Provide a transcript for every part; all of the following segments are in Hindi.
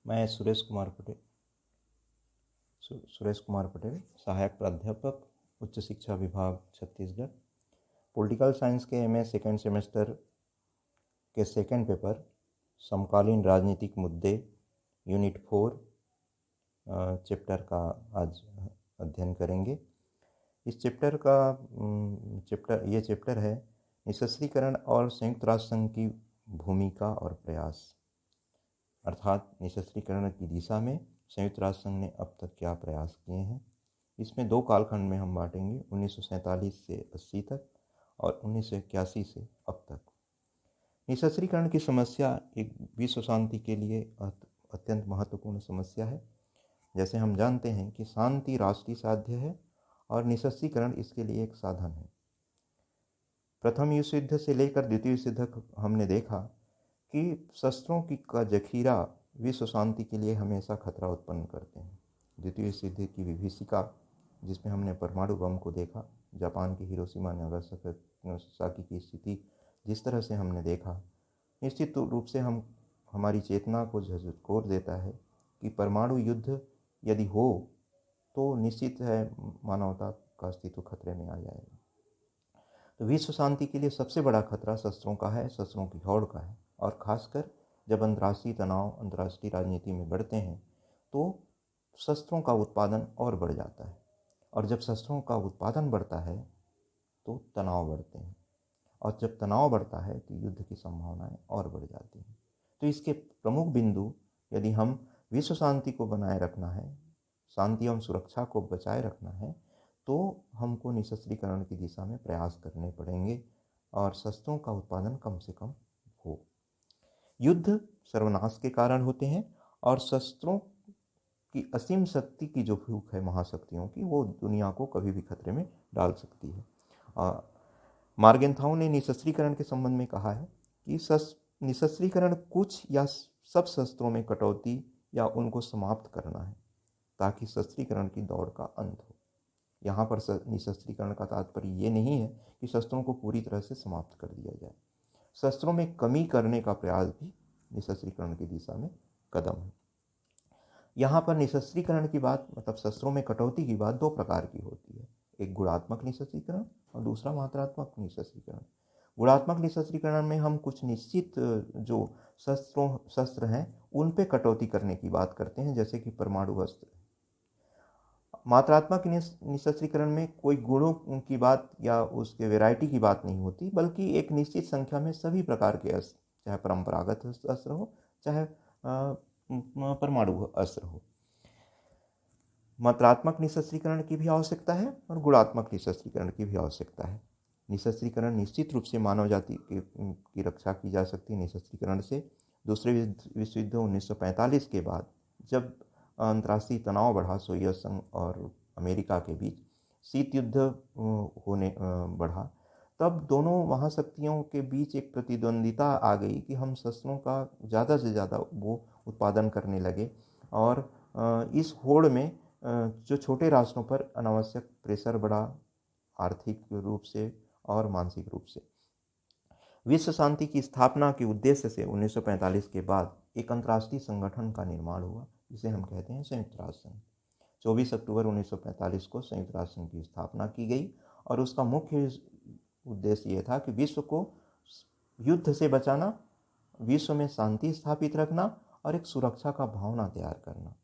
मैं सुरेश कुमार पटेल, सहायक प्राध्यापक, उच्च शिक्षा विभाग, छत्तीसगढ़। पॉलिटिकल साइंस के एमए सेकेंड सेमेस्टर के सेकेंड पेपर समकालीन राजनीतिक मुद्दे यूनिट 4 चैप्टर का आज अध्ययन करेंगे। इस चैप्टर है निःशस्त्रीकरण और संयुक्त राष्ट्र संघ की भूमिका और प्रयास, अर्थात निःशस्त्रीकरण की दिशा में संयुक्त राष्ट्र संघ ने अब तक क्या प्रयास किए हैं। इसमें दो कालखंड में हम बांटेंगे, 1947 से 80 तक और 1981 से अब तक। निःशस्त्रीकरण की समस्या एक विश्व शांति के लिए अत्यंत महत्वपूर्ण समस्या है। जैसे हम जानते हैं कि शांति राष्ट्रीय साध्य है और निःशस्त्रीकरण इसके लिए एक साधन है। प्रथम विश्व युद्ध से लेकर द्वितीय विश्व युद्ध तक हमने देखा कि शस्त्रों का जखीरा विश्व शांति के लिए हमेशा खतरा उत्पन्न करते हैं। द्वितीय विश्व युद्ध की विभीषिका, जिसमें हमने परमाणु बम को देखा, जापान की हिरोशिमा नागासाकी की स्थिति जिस तरह से हमने देखा, निश्चित रूप से हमारी चेतना को झकझोर देता है कि परमाणु युद्ध यदि हो तो निश्चित है मानवता का अस्तित्व खतरे में आ जाएगा। तो विश्व शांति के लिए सबसे बड़ा खतरा शस्त्रों का है, शस्त्रों की होड़ का है। और ख़ासकर जब अंतर्राष्ट्रीय तनाव अंतर्राष्ट्रीय राजनीति में बढ़ते हैं तो शस्त्रों का उत्पादन और बढ़ जाता है, और जब शस्त्रों का उत्पादन बढ़ता है तो तनाव बढ़ते हैं, और जब तनाव बढ़ता है तो युद्ध की संभावनाएं और बढ़ जाती हैं। तो इसके प्रमुख बिंदु, यदि हम विश्व शांति को बनाए रखना है, शांति एवं सुरक्षा को बचाए रखना है, तो हमको निःशस्त्रीकरण की दिशा में प्रयास करने पड़ेंगे और शस्त्रों का उत्पादन कम से कम हो। युद्ध सर्वनाश के कारण होते हैं और शस्त्रों की असीम शक्ति की जो भूख है महाशक्तियों की, वो दुनिया को कभी भी खतरे में डाल सकती है। मार्गेंथाउ ने निःशस्त्रीकरण के संबंध में कहा है कि निःशस्त्रीकरण कुछ या सब शस्त्रों में कटौती या उनको समाप्त करना है ताकि शस्त्रीकरण की दौड़ का अंत हो। यहाँ पर निःशस्त्रीकरण का तात्पर्य ये नहीं है कि शस्त्रों को पूरी तरह से समाप्त कर दिया जाए। शस्त्रों में कमी करने का प्रयास भी निःशस्त्रीकरण की दिशा में कदम है। यहाँ पर निःशस्त्रीकरण की बात, मतलब शस्त्रों में कटौती की बात, दो प्रकार की होती है। एक गुणात्मक निःशस्त्रीकरण और दूसरा मात्रात्मक निःशस्त्रीकरण। गुणात्मक निःशस्त्रीकरण में हम कुछ निश्चित जो शस्त्र हैं उन पे कटौती करने की बात करते हैं, जैसे कि परमाणु अस्त्र। मात्रात्मक निःशस्त्रीकरण में कोई गुणों की बात या उसके वैरायटी की बात नहीं होती, बल्कि एक निश्चित संख्या में सभी प्रकार के अस्त्र, चाहे परंपरागत अस्त्र हो चाहे परमाणु अस्त्र हो। मात्रात्मक निःशस्त्रीकरण की भी आवश्यकता है और गुणात्मक निःशस्त्रीकरण की भी आवश्यकता है। निःशस्त्रीकरण निश्चित रूप से मानव जाति की रक्षा की जा सकती है निःशस्त्रीकरण से। दूसरे विश्व युद्ध 1945 के बाद जब अंतर्राष्ट्रीय तनाव बढ़ा, सोवियत संघ और अमेरिका के बीच शीत युद्ध होने बढ़ा, तब दोनों महाशक्तियों के बीच एक प्रतिद्वंदिता आ गई कि हम शस्त्रों का ज़्यादा से ज़्यादा वो उत्पादन करने लगे, और इस होड़ में जो छोटे राष्ट्रों पर अनावश्यक प्रेशर बढ़ा, आर्थिक रूप से और मानसिक रूप से। विश्व शांति की स्थापना के उद्देश्य से 1945 के बाद एक अंतर्राष्ट्रीय संगठन का निर्माण हुआ, जिसे हम कहते हैं संयुक्त राष्ट्र संघ। 24 अक्टूबर 1945 को संयुक्त राष्ट्र संघ की स्थापना की गई और उसका मुख्य उद्देश्य यह था कि विश्व को युद्ध से बचाना, विश्व में शांति स्थापित रखना और एक सुरक्षा का भावना तैयार करना।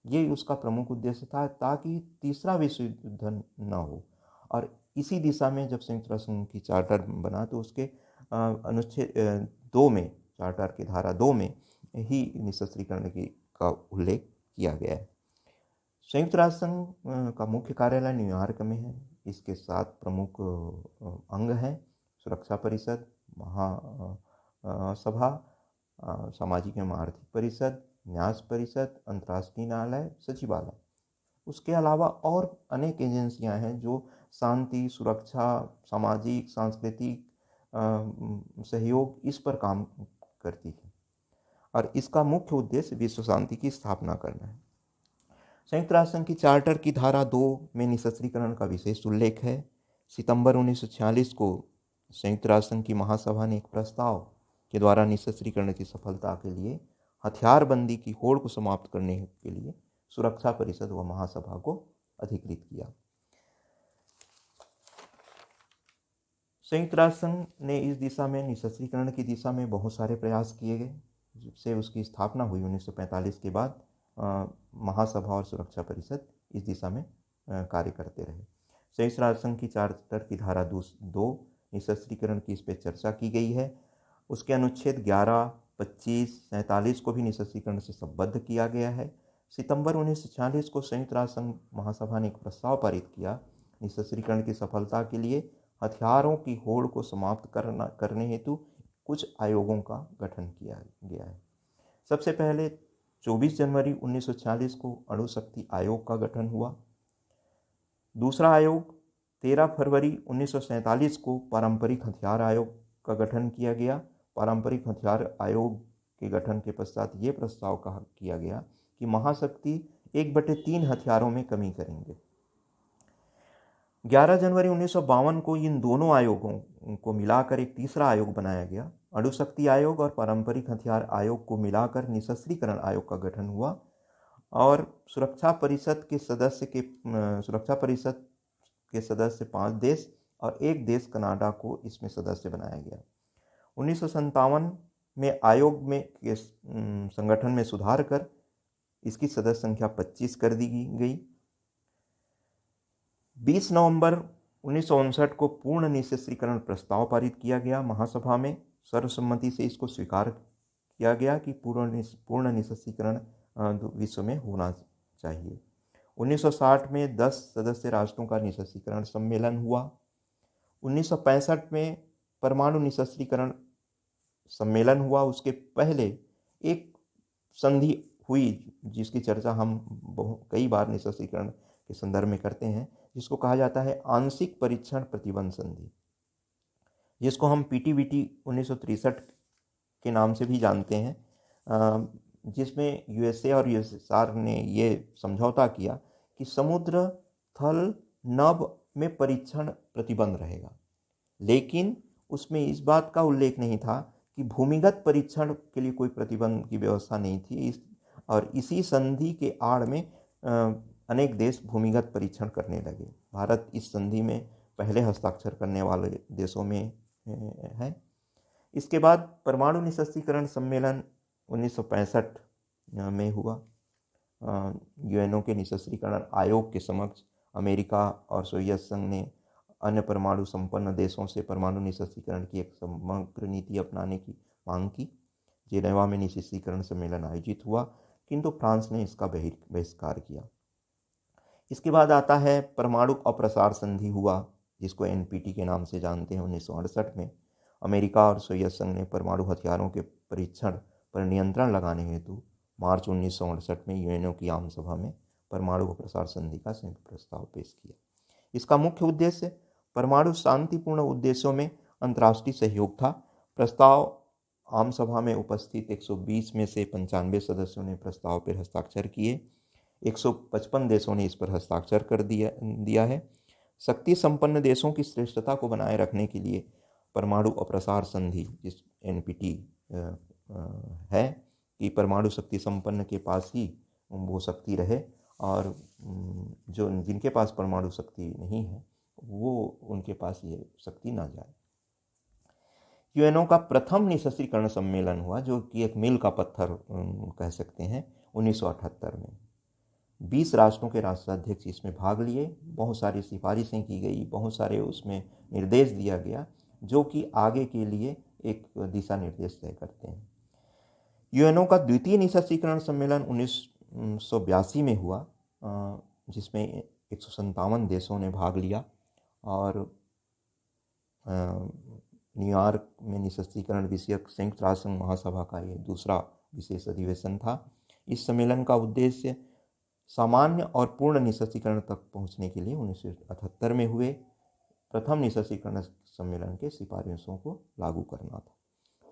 ये उसका प्रमुख उद्देश्य था, ताकि तीसरा विश्व युद्ध न हो। और इसी दिशा में जब संयुक्त राष्ट्र संघ की चार्टर बना तो उसके अनुच्छेद 2 में, चार्टर की धारा 2 में ही निःशस्त्रीकरण का उल्लेख किया गया है। संयुक्त राष्ट्र संघ का मुख्य कार्यालय न्यूयॉर्क में है। इसके 7 प्रमुख अंग हैं: सुरक्षा परिषद, महासभा, सामाजिक एवं आर्थिक परिषद, न्यास परिषद, अंतर्राष्ट्रीय न्यायालय, सचिवालय। उसके अलावा और अनेक एजेंसियां हैं जो शांति, सुरक्षा, सामाजिक, सांस्कृतिक सहयोग, इस पर काम करती है, और इसका मुख्य उद्देश्य विश्व शांति की स्थापना करना है। संयुक्त राष्ट्र संघ की चार्टर की धारा 2 में निःशस्त्रीकरण का विशेष उल्लेख है। सितंबर 1946 को संयुक्त राष्ट्र संघ की महासभा ने एक प्रस्ताव के द्वारा निःशस्त्रीकरण की सफलता के लिए हथियारबंदी की होड़ को समाप्त करने के लिए सुरक्षा परिषद व महासभा को अधिकृत किया। संयुक्त राष्ट्र संघ ने इस दिशा में निःशस्त्रीकरण की दिशा में बहुत सारे प्रयास किए गए। जब से उसकी स्थापना हुई 1945 के बाद महासभा और सुरक्षा परिषद इस दिशा में कार्य करते रहे। संयुक्त राष्ट्र संघ की चार्टर की धारा 2 निःशस्त्रीकरण की इस पर चर्चा की गई है। उसके अनुच्छेद 11, 25, 47 को भी निःशस्त्रीकरण से संबद्ध किया गया है। सितंबर 1946 को संयुक्त राष्ट्र संघ महासभा ने एक प्रस्ताव पारित किया। निःशस्त्रीकरण की सफलता के लिए हथियारों की होड़ को समाप्त करने हेतु कुछ आयोगों का गठन किया गया है। सबसे पहले 24 जनवरी 1946 को अणु शक्ति आयोग का गठन हुआ। दूसरा आयोग 13 फरवरी 1947 को पारंपरिक हथियार आयोग का गठन किया गया। पारंपरिक हथियार आयोग के गठन के पश्चात ये प्रस्ताव किया गया कि महाशक्ति 1/3 हथियारों में कमी करेंगे। 11 जनवरी 1952 को इन दोनों आयोगों को मिलाकर एक तीसरा आयोग बनाया गया। अणु शक्ति आयोग और पारंपरिक हथियार आयोग को मिलाकर निःशस्त्रीकरण आयोग का गठन हुआ और सुरक्षा परिषद के सदस्य 5 देश और 1 देश कनाडा को इसमें सदस्य बनाया गया। 1957 में आयोग में संगठन में सुधार कर इसकी सदस्य संख्या 25 कर दी गई। 20 नवंबर 1959 को पूर्ण निःशस्त्रीकरण प्रस्ताव पारित किया गया। महासभा में सर्वसम्मति से इसको स्वीकार किया गया कि पूर्ण निःशस्त्रीकरण विश्व में होना चाहिए। 1960 में 10 सदस्य राष्ट्रों का निःशस्त्रीकरण सम्मेलन हुआ। 1965 में परमाणु निःशस्त्रीकरण सम्मेलन हुआ। उसके पहले एक संधि हुई जिसकी चर्चा हम कई बार निःशस्त्रीकरण के संदर्भ में करते हैं, जिसको कहा जाता है आंशिक परीक्षण प्रतिबंध संधि, जिसको हम पीटीबीटी 1963 के नाम से भी जानते हैं, जिसमें यूएसए और यूएसएसआर ने ये समझौता किया कि समुद्र, थल, नभ में परीक्षण प्रतिबंध रहेगा, लेकिन उसमें इस बात का उल्लेख नहीं था कि भूमिगत परीक्षण के लिए कोई प्रतिबंध की व्यवस्था नहीं थी। और इसी संधि के आड़ में अनेक देश भूमिगत परीक्षण करने लगे। भारत इस संधि में पहले हस्ताक्षर करने वाले देशों में है। इसके बाद परमाणु निःशस्त्रीकरण सम्मेलन 1965 में हुआ। यूएनओ के निःशस्त्रीकरण आयोग के समक्ष अमेरिका और सोवियत संघ ने अन्य परमाणु संपन्न देशों से परमाणु निःशस्त्रीकरण की एक समग्र नीति अपनाने की मांग की। जेनेवा में निःशस्त्रीकरण सम्मेलन आयोजित हुआ, किंतु फ्रांस ने इसका बहिष्कार किया। इसके बाद आता है परमाणु अप्रसार संधि हुआ, जिसको एनपीटी के नाम से जानते हैं। 1968 में अमेरिका और सोवियत संघ ने परमाणु हथियारों के परीक्षण पर नियंत्रण लगाने हेतु मार्च 1968 में यूएनओ की आम सभा में परमाणु अप्रसार संधि का संयुक्त प्रस्ताव पेश किया। इसका मुख्य उद्देश्य परमाणु शांतिपूर्ण उद्देश्यों में अंतर्राष्ट्रीय सहयोग था। प्रस्ताव आम सभा में उपस्थित 120 में से 95 सदस्यों ने प्रस्ताव पर हस्ताक्षर किए। 155 देशों ने इस पर हस्ताक्षर कर दिया है। शक्ति संपन्न देशों की श्रेष्ठता को बनाए रखने के लिए परमाणु अप्रसार संधि, जिस एनपीटी है, कि परमाणु शक्ति संपन्न के पास ही वो शक्ति रहे और जो जिनके पास परमाणु शक्ति नहीं है वो उनके पास ये शक्ति ना जाए। यूएनओ का प्रथम निःशस्त्रीकरण सम्मेलन हुआ, जो कि एक मील का पत्थर कह सकते हैं, 1978 में। 20 राष्ट्रों के राष्ट्राध्यक्ष इसमें भाग लिए। बहुत सारी सिफारिशें की गई, बहुत सारे उसमें निर्देश दिया गया जो कि आगे के लिए एक दिशा निर्देश तय करते हैं। यूएनओ का द्वितीय निःशस्त्रीकरण सम्मेलन 1982 में हुआ, जिसमें 157 देशों ने भाग लिया और न्यूयॉर्क में निःशस्त्रीकरण विषयक संयुक्त राष्ट्र संघ महासभा का ये दूसरा विशेष अधिवेशन था। इस सम्मेलन का उद्देश्य सामान्य और पूर्ण निःशस्त्रीकरण तक पहुंचने के लिए 1978 में हुए प्रथम निःशस्त्रीकरण सम्मेलन के सिफारिशों को लागू करना था।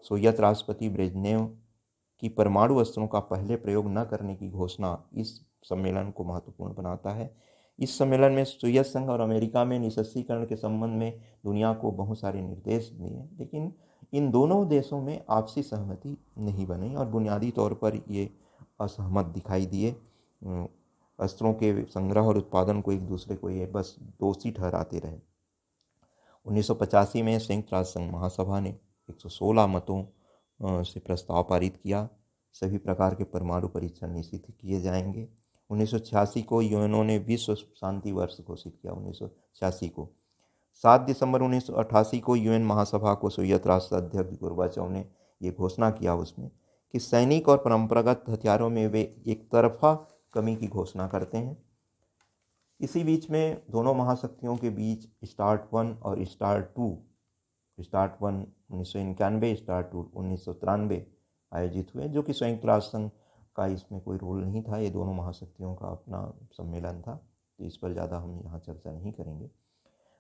सोवियत राष्ट्रपति ब्रेजनेव की परमाणु अस्त्रों का पहले प्रयोग न करने की घोषणा इस सम्मेलन को महत्वपूर्ण बनाता है। इस सम्मेलन में सोवियत संघ और अमेरिका में निःशस्त्रीकरण के संबंध में दुनिया को बहुत सारे निर्देश दिए, लेकिन इन दोनों देशों में आपसी सहमति नहीं बनी और बुनियादी तौर पर ये असहमत दिखाई दिए। अस्त्रों के संग्रह और उत्पादन को एक दूसरे को ये बस दोषी ठहराते रहे। 1985 में संयुक्त राष्ट्र संघ महासभा ने 116 मतों से प्रस्ताव पारित किया, सभी प्रकार के परमाणु परीक्षण निषिद्ध किए जाएंगे। 1986 को यूएनओ ने विश्व शांति वर्ष घोषित किया। 1986 को 7 दिसंबर 1988 को यूएन महासभा को संयुक्त राष्ट्र अध्यक्ष गोर्बाचोव ने ये घोषणा किया उसमें कि सैनिक और परंपरागत हथियारों में वे एक तरफा कमी की घोषणा करते हैं। इसी बीच में दोनों महाशक्तियों के बीच स्टार्ट 1 और स्टार्ट 2, स्टार्ट 1 1991, स्टार्ट 2 1993 आयोजित हुए, जो कि संयुक्त राष्ट्र संघ का इसमें कोई रोल नहीं था। ये दोनों महाशक्तियों का अपना सम्मेलन था, तो इस पर ज़्यादा हम यहाँ चर्चा नहीं करेंगे।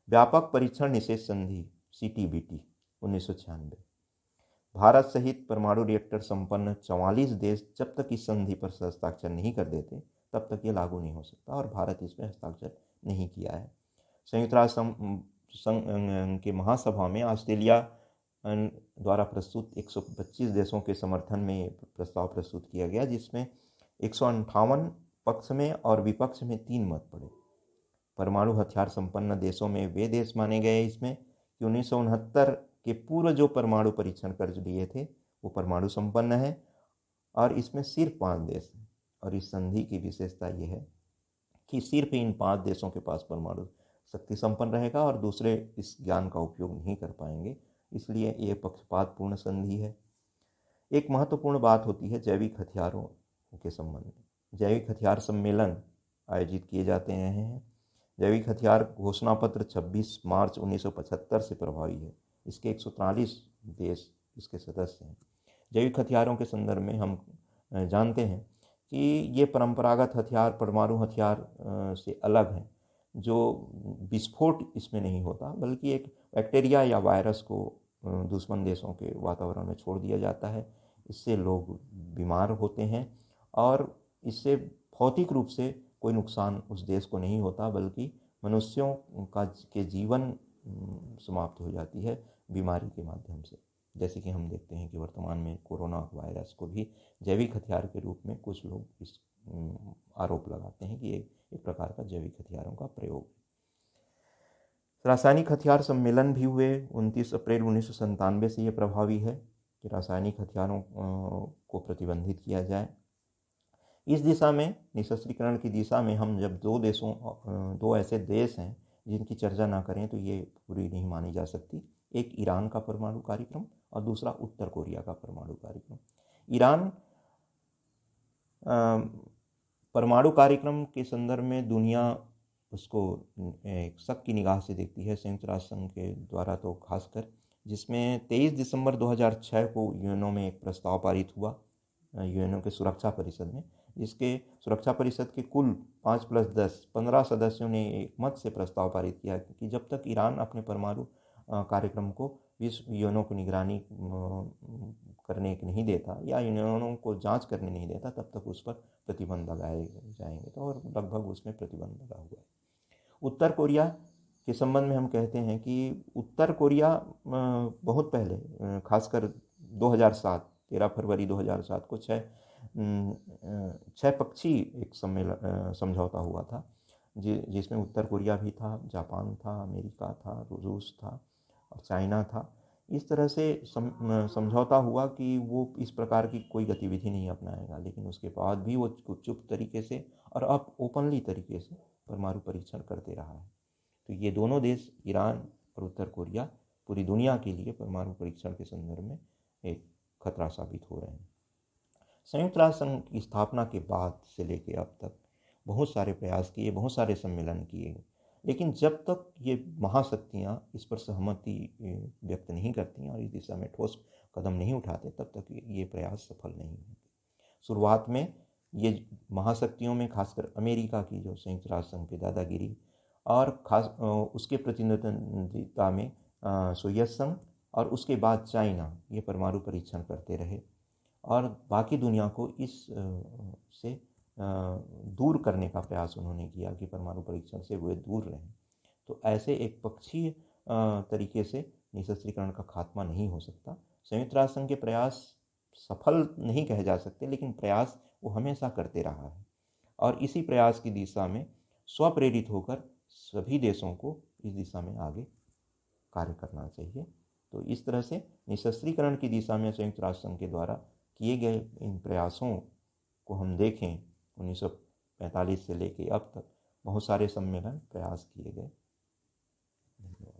व्यापक परीक्षण निषेध संधि CTBT 1996, भारत सहित परमाणु रिएक्टर संपन्न 44 देश जब तक इस संधि पर हस्ताक्षर नहीं कर देते तब तक ये लागू नहीं हो सकता, और भारत इसमें हस्ताक्षर नहीं किया है। संयुक्त राष्ट्र संघ के महासभा में ऑस्ट्रेलिया द्वारा प्रस्तुत 125 देशों के समर्थन में प्रस्ताव प्रस्तुत किया गया, जिसमें 158 पक्ष में और विपक्ष में 3 मत पड़े। परमाणु हथियार संपन्न देशों में वे देश माने गए इसमें कि 1969 के पूर्व जो परमाणु परीक्षण कर लिए थे वो परमाणु संपन्न है, और इसमें सिर्फ 5 देश हैं। और इस संधि की विशेषता ये है कि सिर्फ इन 5 देशों के पास परमाणु शक्ति संपन्न रहेगा और दूसरे इस ज्ञान का उपयोग नहीं कर पाएंगे, इसलिए ये पक्षपातपूर्ण संधि है। एक महत्वपूर्ण बात होती है जैविक हथियारों के संबंध में। जैविक हथियार सम्मेलन आयोजित किए जाते हैं। जैविक हथियार घोषणा पत्र 26 मार्च 1975 से प्रभावी है। इसके 143 देश इसके सदस्य हैं। जैविक हथियारों के संदर्भ में हम जानते हैं कि ये परंपरागत हथियार परमाणु हथियार से अलग हैं, जो विस्फोट इसमें नहीं होता, बल्कि एक बैक्टीरिया या वायरस को दुश्मन देशों के वातावरण में छोड़ दिया जाता है। इससे लोग बीमार होते हैं और इससे भौतिक रूप से कोई नुकसान उस देश को नहीं होता, बल्कि मनुष्यों के जीवन समाप्त हो जाती है बीमारी के माध्यम से। जैसे कि हम देखते हैं कि वर्तमान में कोरोना वायरस को भी जैविक हथियार के रूप में कुछ लोग इस आरोप लगाते हैं कि एक प्रकार का जैविक हथियारों का प्रयोग। रासायनिक हथियार सम्मेलन भी हुए 29 अप्रैल 1997 से ये प्रभावी है कि रासायनिक हथियारों को प्रतिबंधित किया जाए। इस दिशा में निशस्त्रीकरण की दिशा में हम जब दो ऐसे देश हैं जिनकी चर्चा ना करें तो ये पूरी नहीं मानी जा सकती। एक ईरान का परमाणु कार्यक्रम और दूसरा उत्तर कोरिया का परमाणु कार्यक्रम। ईरान परमाणु कार्यक्रम के संदर्भ में दुनिया उसको एक शक की निगाह से देखती है, संयुक्त राष्ट्र संघ के द्वारा तो खासकर, जिसमें 23 दिसंबर 2006 को यूएनओ में एक प्रस्ताव पारित हुआ, यूएनओ के सुरक्षा परिषद में, जिसके सुरक्षा परिषद के कुल 5+10 15 सदस्यों ने एक मत से प्रस्ताव पारित किया कि जब तक ईरान अपने परमाणु कार्यक्रम को विश्व यूएनओ की निगरानी करने नहीं देता या यूएनओ को जांच करने नहीं देता तब तक उस पर प्रतिबंध लगाए जाएंगे। तो और लगभग उसमें प्रतिबंध लगा हुआ है। उत्तर कोरिया के संबंध में हम कहते हैं कि उत्तर कोरिया बहुत पहले, खासकर 2007 13 फरवरी 2007 को 6 पक्षी एक समझौता हुआ था, जिसमें उत्तर कोरिया भी था, जापान था, अमेरिका था, रूस था और चाइना था। इस तरह से समझौता हुआ कि वो इस प्रकार की कोई गतिविधि नहीं अपनाएगा, लेकिन उसके बाद भी वो चुप तरीके से और अब ओपनली तरीके से परमाणु परीक्षण करते रहा है। तो ये दोनों देश, ईरान और उत्तर कोरिया, पूरी दुनिया के लिए परमाणु परीक्षण के संदर्भ में एक खतरा साबित हो रहे हैं। संयुक्त राष्ट्र संघ की स्थापना के बाद से लेकर अब तक बहुत सारे प्रयास किए, बहुत सारे सम्मेलन किए, लेकिन जब तक ये महाशक्तियाँ इस पर सहमति व्यक्त नहीं करती और इस दिशा में ठोस कदम नहीं उठाते तब तक ये प्रयास सफल नहीं होते। शुरुआत में ये महाशक्तियों में खासकर अमेरिका की जो संयुक्त राष्ट्र संघ की दादागिरी और खास उसके प्रतिनिधित्व में सोवियत संघ और उसके बाद चाइना ये परमाणु परीक्षण करते रहे और बाकी दुनिया को इस से दूर करने का प्रयास उन्होंने किया कि परमाणु परीक्षण से वे दूर रहें। तो ऐसे एक पक्षीय तरीके से निःशस्त्रीकरण का खात्मा नहीं हो सकता। संयुक्त राष्ट्र संघ के प्रयास सफल नहीं कहे जा सकते, लेकिन प्रयास वो हमेशा करते रहा है और इसी प्रयास की दिशा में स्वप्रेरित होकर सभी देशों को इस दिशा में आगे कार्य करना चाहिए। तो इस तरह से निःशस्त्रीकरण की दिशा में संयुक्त राष्ट्र संघ के द्वारा किए गए इन प्रयासों को हम देखें 1945 से लेकर अब तक बहुत सारे सम्मेलन प्रयास किए गए। धन्यवाद।